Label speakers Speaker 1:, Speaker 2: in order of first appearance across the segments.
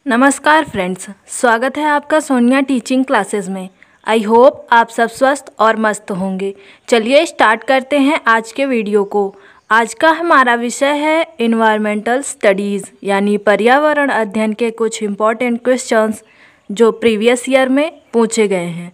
Speaker 1: नमस्कार फ्रेंड्स, स्वागत है आपका सोनिया टीचिंग क्लासेस में। आई होप आप सब स्वस्थ और मस्त होंगे। चलिए स्टार्ट करते हैं आज के वीडियो को। आज का हमारा विषय है इन्वायरमेंटल स्टडीज़ यानी पर्यावरण अध्ययन के कुछ इम्पॉर्टेंट क्वेश्चंस जो प्रीवियस ईयर में पूछे गए हैं।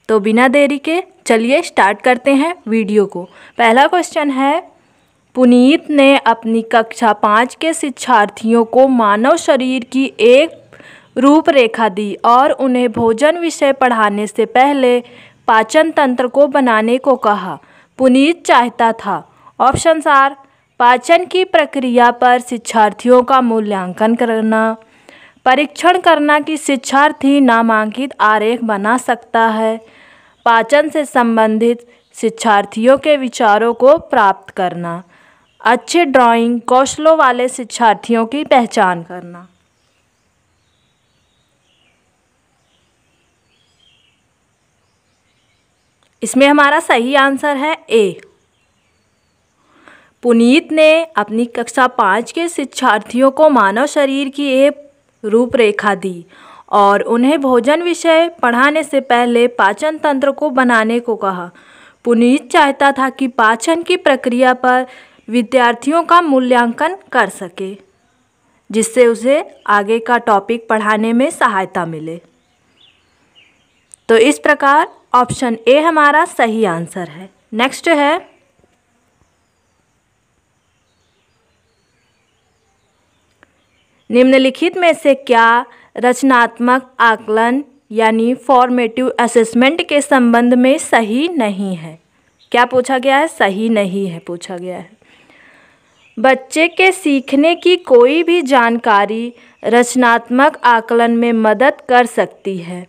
Speaker 1: तो बिना देरी के चलिए स्टार्ट करते हैं वीडियो को। पहला क्वेश्चन है, पुनीत ने अपनी कक्षा 5 के शिक्षार्थियों को मानव शरीर की एक रूपरेखा दी और उन्हें भोजन विषय पढ़ाने से पहले पाचन तंत्र को बनाने को कहा। पुनीत चाहता था ऑप्शंस आर पाचन की प्रक्रिया पर शिक्षार्थियों का मूल्यांकन करना, परीक्षण करना कि शिक्षार्थी नामांकित आरेख बना सकता है, पाचन से संबंधित शिक्षार्थियों के विचारों को प्राप्त करना, अच्छे ड्राइंग कौशलों वाले शिक्षार्थियों की पहचान करना। इसमें हमारा सही आंसर है ए। पुनीत ने अपनी कक्षा 5 के शिक्षार्थियों को मानव शरीर की एक रूपरेखा दी और उन्हें भोजन विषय पढ़ाने से पहले पाचन तंत्र को बनाने को कहा। पुनीत चाहता था कि पाचन की प्रक्रिया पर विद्यार्थियों का मूल्यांकन कर सके, जिससे उसे आगे का टॉपिक पढ़ाने में सहायता मिले। तो इस प्रकार ऑप्शन ए हमारा सही आंसर है। नेक्स्ट है, निम्नलिखित में से क्या रचनात्मक आकलन यानी फॉर्मेटिव असेसमेंट के संबंध में सही नहीं है? क्या पूछा गया है? सही नहीं है पूछा गया है। बच्चे के सीखने की कोई भी जानकारी रचनात्मक आकलन में मदद कर सकती है।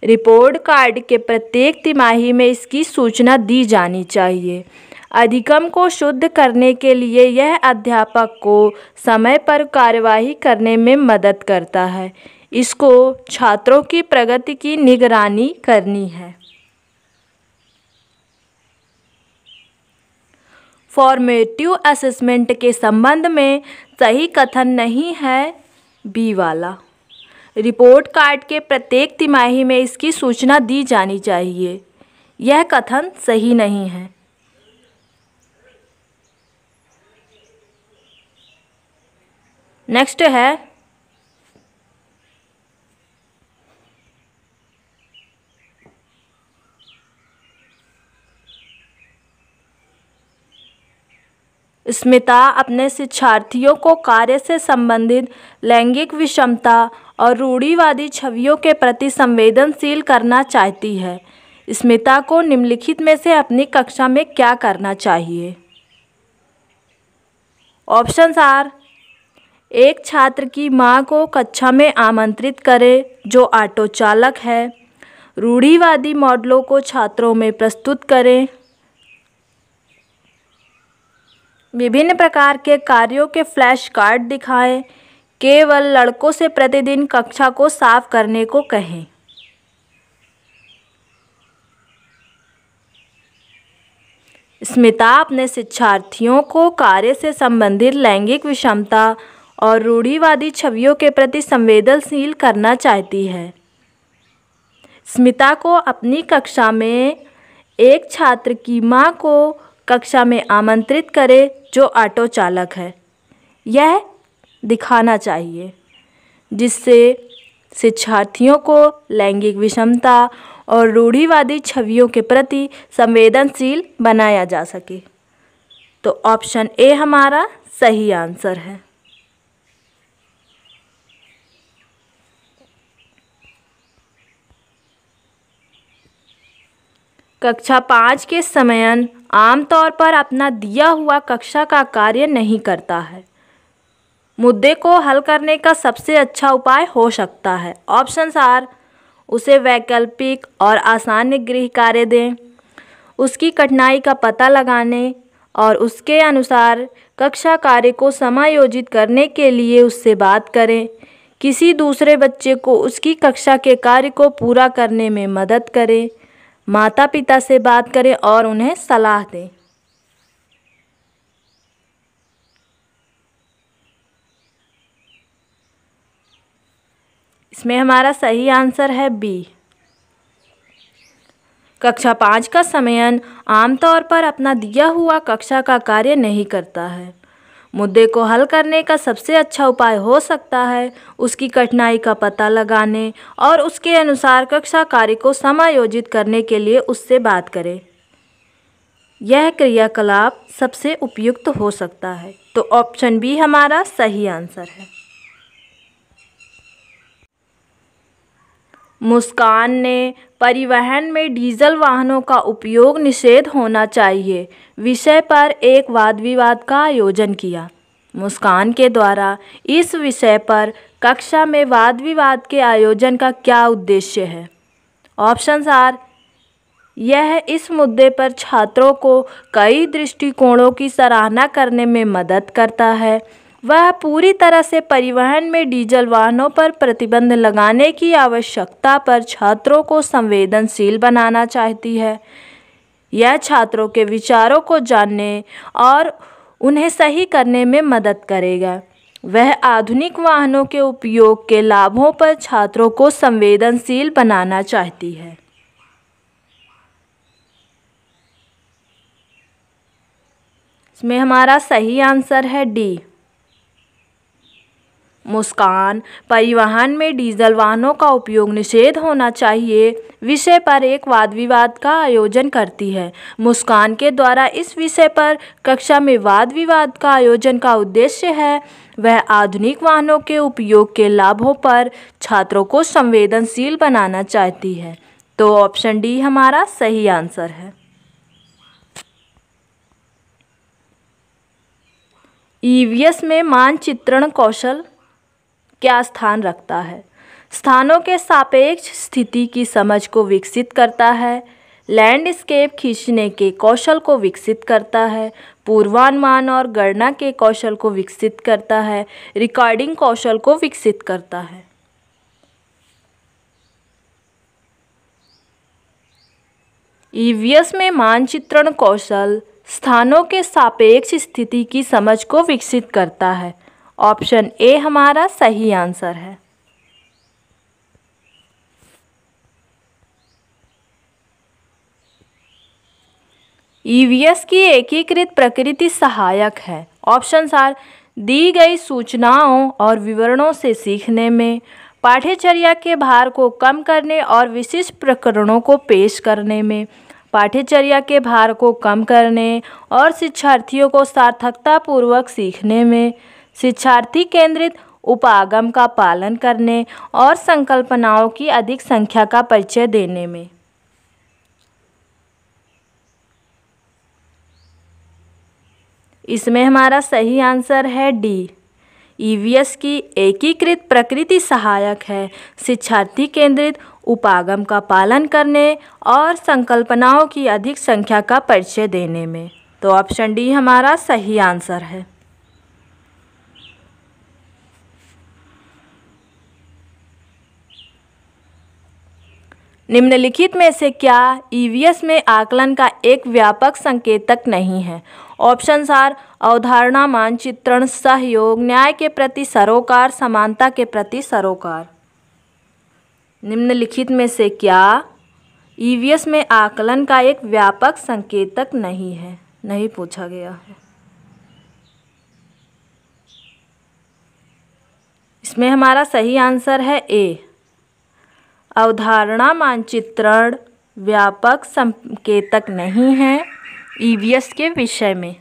Speaker 1: रिपोर्ट कार्ड के प्रत्येक तिमाही में इसकी सूचना दी जानी चाहिए। अधिगम को शुद्ध करने के लिए यह अध्यापक को समय पर कार्यवाही करने में मदद करता है। इसको छात्रों की प्रगति की निगरानी करनी है। फॉर्मेटिव असेसमेंट के संबंध में सही कथन नहीं है बी वाला। रिपोर्ट कार्ड के प्रत्येक तिमाही में इसकी सूचना दी जानी चाहिए, यह कथन सही नहीं है। नेक्स्ट है, स्मिता अपने शिक्षार्थियों को कार्य से संबंधित लैंगिक विषमता और रूढ़िवादी छवियों के प्रति संवेदनशील करना चाहती है। स्मिता को निम्नलिखित में से अपनी कक्षा में क्या करना चाहिए? ऑप्शंस आर एक छात्र की मां को कक्षा में आमंत्रित करें जो ऑटो चालक है, रूढ़िवादी मॉडलों को छात्रों में प्रस्तुत करें, विभिन्न प्रकार के कार्यों के फ्लैश कार्ड दिखाएं, केवल लड़कों से प्रतिदिन कक्षा को साफ करने को कहें। स्मिता अपने शिक्षार्थियों को कार्य से संबंधित लैंगिक विषमता और रूढ़िवादी छवियों के प्रति संवेदनशील करना चाहती है। स्मिता को अपनी कक्षा में एक छात्र की मां को कक्षा में आमंत्रित करे जो ऑटो चालक है, यह दिखाना चाहिए, जिससे शिक्षार्थियों को लैंगिक विषमता और रूढ़िवादी छवियों के प्रति संवेदनशील बनाया जा सके। तो ऑप्शन ए हमारा सही आंसर है। कक्षा 5 के समयन आमतौर पर अपना दिया हुआ कक्षा का कार्य नहीं करता है। मुद्दे को हल करने का सबसे अच्छा उपाय हो सकता है। ऑप्शंस आर उसे वैकल्पिक और आसान गृह कार्य दें, उसकी कठिनाई का पता लगाने और उसके अनुसार कक्षा कार्य को समायोजित करने के लिए उससे बात करें, किसी दूसरे बच्चे को उसकी कक्षा के कार्य को पूरा करने में मदद करें, माता पिता से बात करें और उन्हें सलाह दें। इसमें हमारा सही आंसर है बी। कक्षा 5 का समयन आमतौर पर अपना दिया हुआ कक्षा का कार्य नहीं करता है। मुद्दे को हल करने का सबसे अच्छा उपाय हो सकता है उसकी कठिनाई का पता लगाने और उसके अनुसार कक्षा कार्य को समायोजित करने के लिए उससे बात करें। यह क्रियाकलाप सबसे उपयुक्त हो सकता है। तो ऑप्शन बी हमारा सही आंसर है। मुस्कान ने परिवहन में डीजल वाहनों का उपयोग निषेध होना चाहिए विषय पर एक वाद विवाद का आयोजन किया। मुस्कान के द्वारा इस विषय पर कक्षा में वाद विवाद के आयोजन का क्या उद्देश्य है? ऑप्शंस आर, यह इस मुद्दे पर छात्रों को कई दृष्टिकोणों की सराहना करने में मदद करता है। वह पूरी तरह से परिवहन में डीजल वाहनों पर प्रतिबंध लगाने की आवश्यकता पर छात्रों को संवेदनशील बनाना चाहती है। यह छात्रों के विचारों को जानने और उन्हें सही करने में मदद करेगा। वह आधुनिक वाहनों के उपयोग के लाभों पर छात्रों को संवेदनशील बनाना चाहती है। इसमें हमारा सही आंसर है डी। मुस्कान परिवहन में डीजल वाहनों का उपयोग निषेध होना चाहिए विषय पर एक वाद विवाद का आयोजन करती है। मुस्कान के द्वारा इस विषय पर कक्षा में वाद विवाद का आयोजन का उद्देश्य है वह आधुनिक वाहनों के उपयोग के लाभों पर छात्रों को संवेदनशील बनाना चाहती है। तो ऑप्शन डी हमारा सही आंसर है। ईवीएस में मानचित्रण कौशल क्या स्थान रखता है? स्थानों के सापेक्ष स्थिति की समझ को विकसित करता है, लैंडस्केप खींचने के कौशल को विकसित करता है, पूर्वानुमान और गणना के कौशल को विकसित करता है, रिकॉर्डिंग कौशल को विकसित करता है। ईवीएस में मानचित्रण कौशल स्थानों के सापेक्ष स्थिति की समझ को विकसित करता है। ऑप्शन ए हमारा सही आंसर है। ईवीएस की एकीकृत प्रकृति सहायक है। ऑप्शंस आर, दी गई सूचनाओं और विवरणों से सीखने में, पाठ्यचर्या के भार को कम करने और विशिष्ट प्रकरणों को पेश करने में, पाठ्यचर्या के भार को कम करने और शिक्षार्थियों को सार्थकतापूर्वक सीखने में, शिक्षार्थी केंद्रित उपागम का पालन करने और संकल्पनाओं की अधिक संख्या का परिचय देने में। इसमें हमारा सही आंसर है डी। ईवीएस की एकीकृत प्रकृति सहायक है शिक्षार्थी केंद्रित उपागम का पालन करने और संकल्पनाओं की अधिक संख्या का परिचय देने में। तो ऑप्शन डी हमारा सही आंसर है। निम्नलिखित में से क्या ईवीएस में आकलन का एक व्यापक संकेतक नहीं है? ऑप्शंस आर, अवधारणा, मानचित्रण, सहयोग, न्याय के प्रति सरोकार, समानता के प्रति सरोकार। निम्नलिखित में से क्या ईवीएस में आकलन का एक व्यापक संकेतक नहीं है? नहीं पूछा गया है। इसमें हमारा सही आंसर है ए। अवधारणा मानचित्रण व्यापक संकेतक नहीं है ईवीएस के विषय में।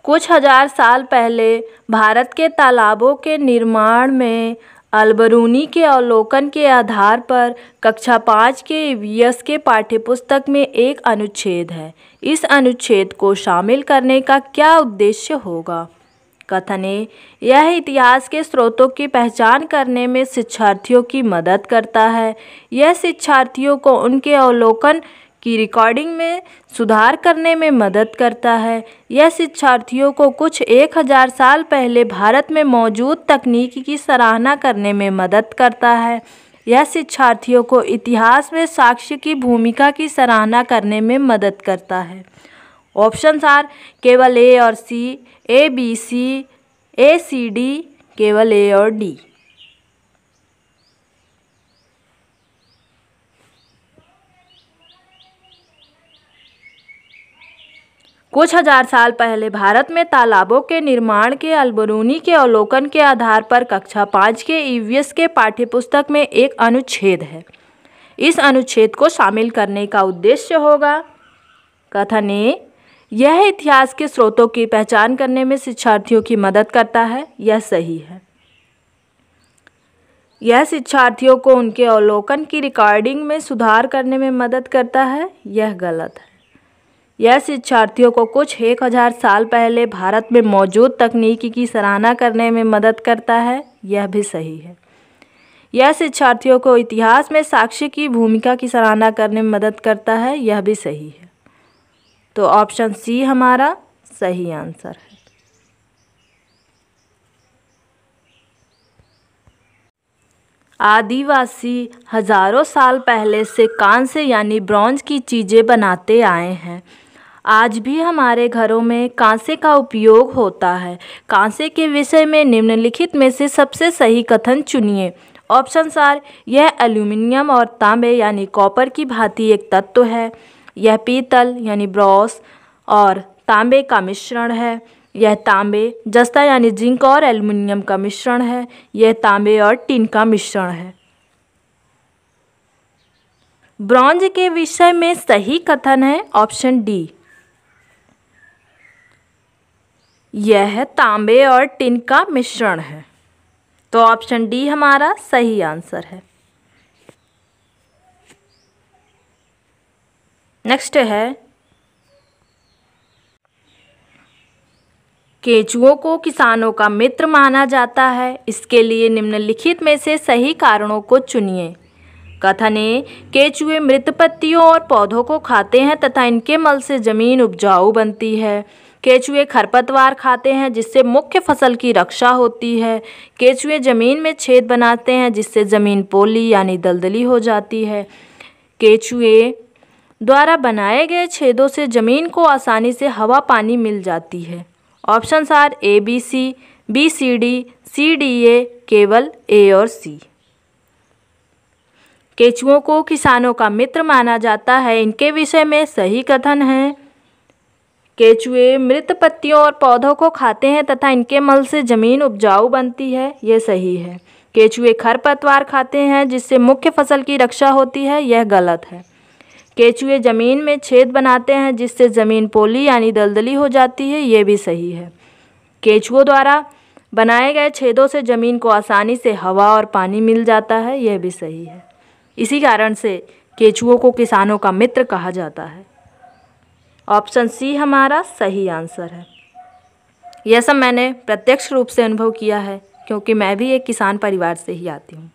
Speaker 1: कुछ हजार साल पहले भारत के तालाबों के निर्माण में अलबरूनी के अवलोकन के आधार पर कक्षा 5 के ईवीएस के पाठ्यपुस्तक में एक अनुच्छेद है। इस अनुच्छेद को शामिल करने का क्या उद्देश्य होगा? कथन ए, यह इतिहास के स्रोतों की पहचान करने में शिक्षार्थियों की मदद करता है। यह शिक्षार्थियों को उनके अवलोकन की रिकॉर्डिंग में सुधार करने में मदद करता है। यह शिक्षार्थियों को कुछ 1000 साल पहले भारत में मौजूद तकनीक की सराहना करने में मदद करता है। यह शिक्षार्थियों को इतिहास में साक्ष्य की भूमिका की सराहना करने में मदद करता है। ऑप्शंस आर केवल ए और सी, ए बी सी, ए सी डी, केवल ए और डी। कुछ हजार साल पहले भारत में तालाबों के निर्माण के अलबरूनी के अवलोकन के आधार पर कक्षा 5 के ईवीएस के पाठ्यपुस्तक में एक अनुच्छेद है। इस अनुच्छेद को शामिल करने का उद्देश्य होगा। कथन ए, यह इतिहास के स्रोतों की पहचान करने में शिक्षार्थियों की मदद करता है। यह सही है। यह शिक्षार्थियों को उनके अवलोकन की रिकॉर्डिंग में सुधार करने में मदद करता है। यह गलत है। यह शिक्षार्थियों को कुछ 1000 साल पहले भारत में मौजूद तकनीकी की सराहना करने में मदद करता है। यह भी सही है। यह शिक्षार्थियों को इतिहास में साक्ष्य की भूमिका की सराहना करने में मदद करता है। यह भी सही है। तो ऑप्शन सी हमारा सही आंसर है। आदिवासी हजारों साल पहले से कांस्य यानी ब्रॉन्ज की चीज़ें बनाते आए हैं। आज भी हमारे घरों में कांसे का उपयोग होता है। कांसे के विषय में निम्नलिखित में से सबसे सही कथन चुनिए। ऑप्शंस आर, यह एल्यूमिनियम और तांबे यानी कॉपर की भांति एक तत्व है। यह पीतल यानी ब्रॉस और तांबे का मिश्रण है। यह तांबे, जस्ता यानी जिंक और एल्यूमिनियम का मिश्रण है। यह तांबे और टिन का मिश्रण है। ब्रॉन्ज के विषय में सही कथन है ऑप्शन डी, यह तांबे और टिन का मिश्रण है। तो ऑप्शन डी हमारा सही आंसर है। नेक्स्ट है, केंचुओं को किसानों का मित्र माना जाता है। इसके लिए निम्नलिखित में से सही कारणों को चुनिए। कथन ए, केंचुए मृत पत्तियों और पौधों को खाते हैं तथा इनके मल से जमीन उपजाऊ बनती है। केंचुए खरपतवार खाते हैं जिससे मुख्य फसल की रक्षा होती है। केंचुए जमीन में छेद बनाते हैं जिससे जमीन पोली यानी दलदली हो जाती है। केंचुए द्वारा बनाए गए छेदों से जमीन को आसानी से हवा पानी मिल जाती है। Options are A B C, B C D, C D A, केवल ए और सी। केंचुओं को किसानों का मित्र माना जाता है। इनके विषय में सही कथन है, केंचुए मृत पत्तियों और पौधों को खाते हैं तथा इनके मल से जमीन उपजाऊ बनती है। यह सही है। केंचुए खरपतवार खाते हैं जिससे मुख्य फसल की रक्षा होती है। यह गलत है। केंचुए जमीन में छेद बनाते हैं जिससे ज़मीन पोली यानी दलदली हो जाती है। ये भी सही है। केंचुओं द्वारा बनाए गए छेदों से ज़मीन को आसानी से हवा और पानी मिल जाता है। यह भी सही है। इसी कारण से केंचुओं को किसानों का मित्र कहा जाता है। ऑप्शन सी हमारा सही आंसर है। यह सब मैंने प्रत्यक्ष रूप से अनुभव किया है क्योंकि मैं भी एक किसान परिवार से ही आती हूँ।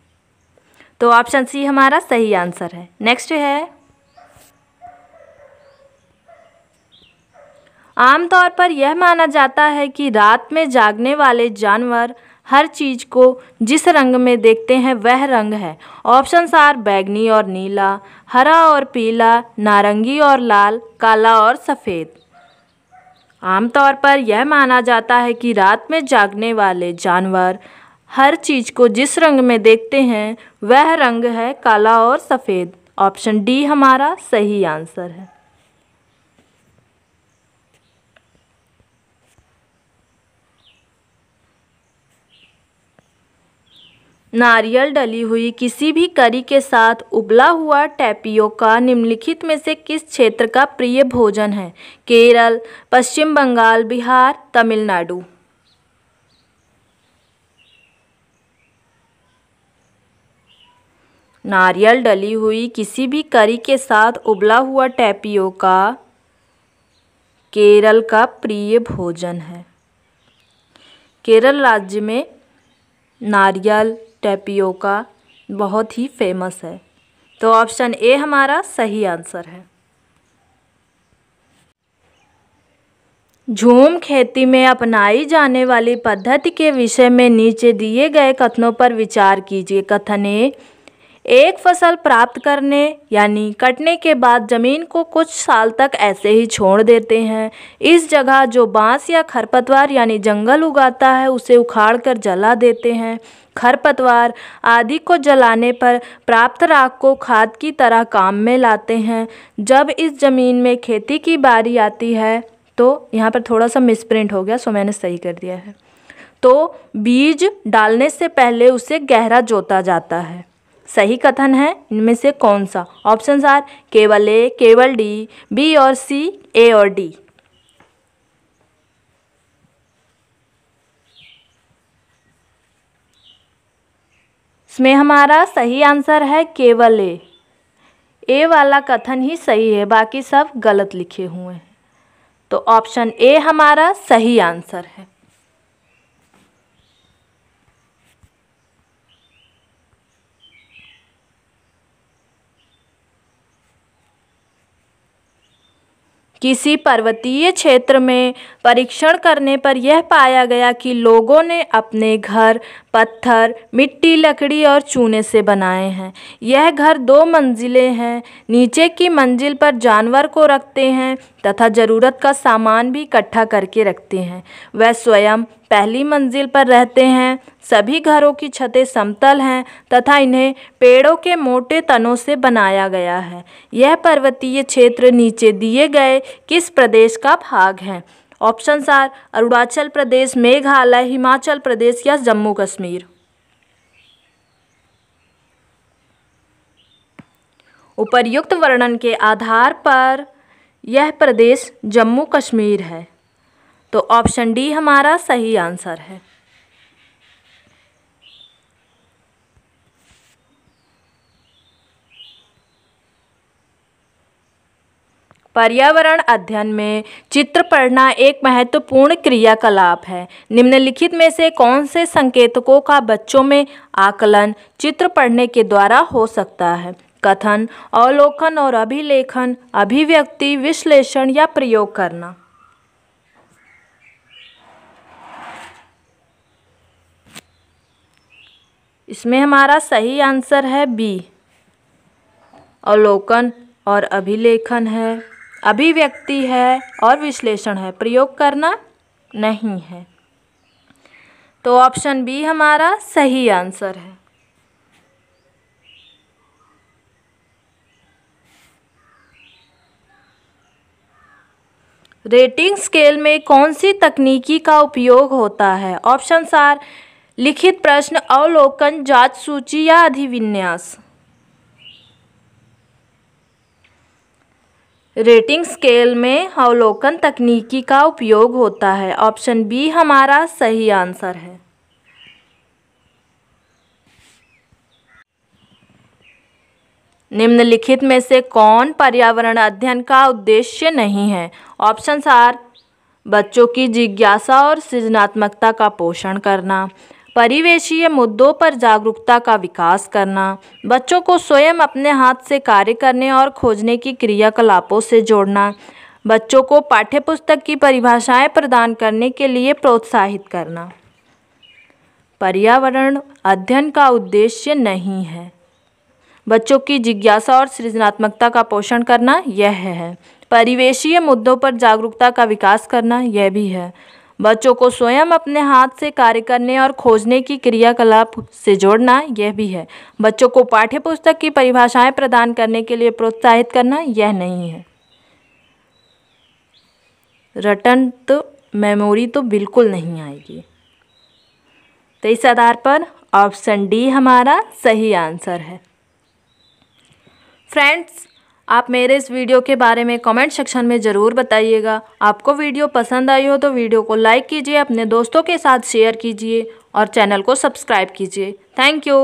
Speaker 1: तो ऑप्शन सी हमारा सही आंसर है। नेक्स्ट है, आमतौर पर यह माना जाता है कि रात में जागने वाले जानवर हर चीज़ को जिस रंग में देखते हैं वह रंग है। ऑप्शंस आर बैगनी और नीला, हरा और पीला, नारंगी और लाल, काला और सफ़ेद। आमतौर पर यह माना जाता है कि रात में जागने वाले जानवर हर चीज़ को जिस रंग में देखते हैं वह रंग है काला और सफ़ेद। ऑप्शन डी हमारा सही आंसर है। नारियल डली हुई किसी भी करी के साथ उबला हुआ टैपियोका निम्नलिखित में से किस क्षेत्र का प्रिय भोजन है? केरल, पश्चिम बंगाल, बिहार, तमिलनाडु। नारियल डली हुई किसी भी करी के साथ उबला हुआ टैपियोका केरल का प्रिय भोजन है। केरल राज्य में नारियल टैपियोका बहुत ही फेमस है। तो ऑप्शन ए हमारा सही आंसर है। झूम खेती में अपनाई जाने वाली पद्धति के विषय में नीचे दिए गए कथनों पर विचार कीजिए। कथन ए, एक फसल प्राप्त करने यानी कटने के बाद ज़मीन को कुछ साल तक ऐसे ही छोड़ देते हैं। इस जगह जो बांस या खरपतवार यानी जंगल उगाता है उसे उखाड़ कर जला देते हैं। खरपतवार आदि को जलाने पर प्राप्त राख को खाद की तरह काम में लाते हैं। जब इस ज़मीन में खेती की बारी आती है तो यहाँ पर थोड़ा सा मिसप्रिंट हो गया, सो मैंने सही कर दिया है। तो बीज डालने से पहले उसे गहरा जोता जाता है। सही कथन है इनमें से कौन सा? ऑप्शंस आर केवल ए, केवल डी, बी और सी, ए और डी। इसमें हमारा सही आंसर है केवल ए। ए वाला कथन ही सही है, बाकी सब गलत लिखे हुए हैं। तो ऑप्शन ए हमारा सही आंसर है। किसी पर्वतीय क्षेत्र में परीक्षण करने पर यह पाया गया कि लोगों ने अपने घर पत्थर, मिट्टी, लकड़ी और चूने से बनाए हैं। यह घर 2 मंजिलें हैं। नीचे की मंजिल पर जानवर को रखते हैं तथा ज़रूरत का सामान भी इकट्ठा करके रखते हैं। वह स्वयं पहली मंजिल पर रहते हैं। सभी घरों की छतें समतल हैं तथा इन्हें पेड़ों के मोटे तनों से बनाया गया है। यह पर्वतीय क्षेत्र नीचे दिए गए किस प्रदेश का भाग है? ऑप्शंस आर अरुणाचल प्रदेश, मेघालय, हिमाचल प्रदेश या जम्मू कश्मीर। उपर्युक्त वर्णन के आधार पर यह प्रदेश जम्मू कश्मीर है। तो ऑप्शन डी हमारा सही आंसर है। पर्यावरण अध्ययन में चित्र पढ़ना एक महत्वपूर्ण क्रियाकलाप है। निम्नलिखित में से कौन से संकेतकों का बच्चों में आकलन चित्र पढ़ने के द्वारा हो सकता है? कथन, अवलोकन और अभिलेखन, अभिव्यक्ति, विश्लेषण या प्रयोग करना। इसमें हमारा सही आंसर है बी, अवलोकन और अभिलेखन है, अभिव्यक्ति है और विश्लेषण है, प्रयोग करना नहीं है। तो ऑप्शन बी हमारा सही आंसर है। रेटिंग स्केल में कौन सी तकनीकी का उपयोग होता है? ऑप्शंस आर लिखित प्रश्न, अवलोकन, जांच सूची या अधिविन्यास। रेटिंग स्केल में अवलोकन तकनीकी का उपयोग होता है। ऑप्शन बी हमारा सही आंसर है। निम्नलिखित में से कौन पर्यावरण अध्ययन का उद्देश्य नहीं है? ऑप्शंस आर बच्चों की जिज्ञासा और सृजनात्मकता का पोषण करना, परिवेशीय मुद्दों पर जागरूकता का विकास करना, बच्चों को स्वयं अपने हाथ से कार्य करने और खोजने की क्रियाकलापों से जोड़ना, बच्चों को पाठ्यपुस्तक की परिभाषाएं प्रदान करने के लिए प्रोत्साहित करना। पर्यावरण अध्ययन का उद्देश्य नहीं है। बच्चों की जिज्ञासा और सृजनात्मकता का पोषण करना यह है। परिवेशीय मुद्दों पर जागरूकता का विकास करना यह भी है। बच्चों को स्वयं अपने हाथ से कार्य करने और खोजने की क्रियाकलाप से जोड़ना यह भी है। बच्चों को पाठ्यपुस्तक की परिभाषाएं प्रदान करने के लिए प्रोत्साहित करना यह नहीं है। रटन तो मेमोरी तो बिल्कुल नहीं आएगी। तो इस आधार पर ऑप्शन डी हमारा सही आंसर है। फ्रेंड्स, आप मेरे इस वीडियो के बारे में कमेंट सेक्शन में ज़रूर बताइएगा। आपको वीडियो पसंद आई हो तो वीडियो को लाइक कीजिए, अपने दोस्तों के साथ शेयर कीजिए और चैनल को सब्सक्राइब कीजिए। Thank you.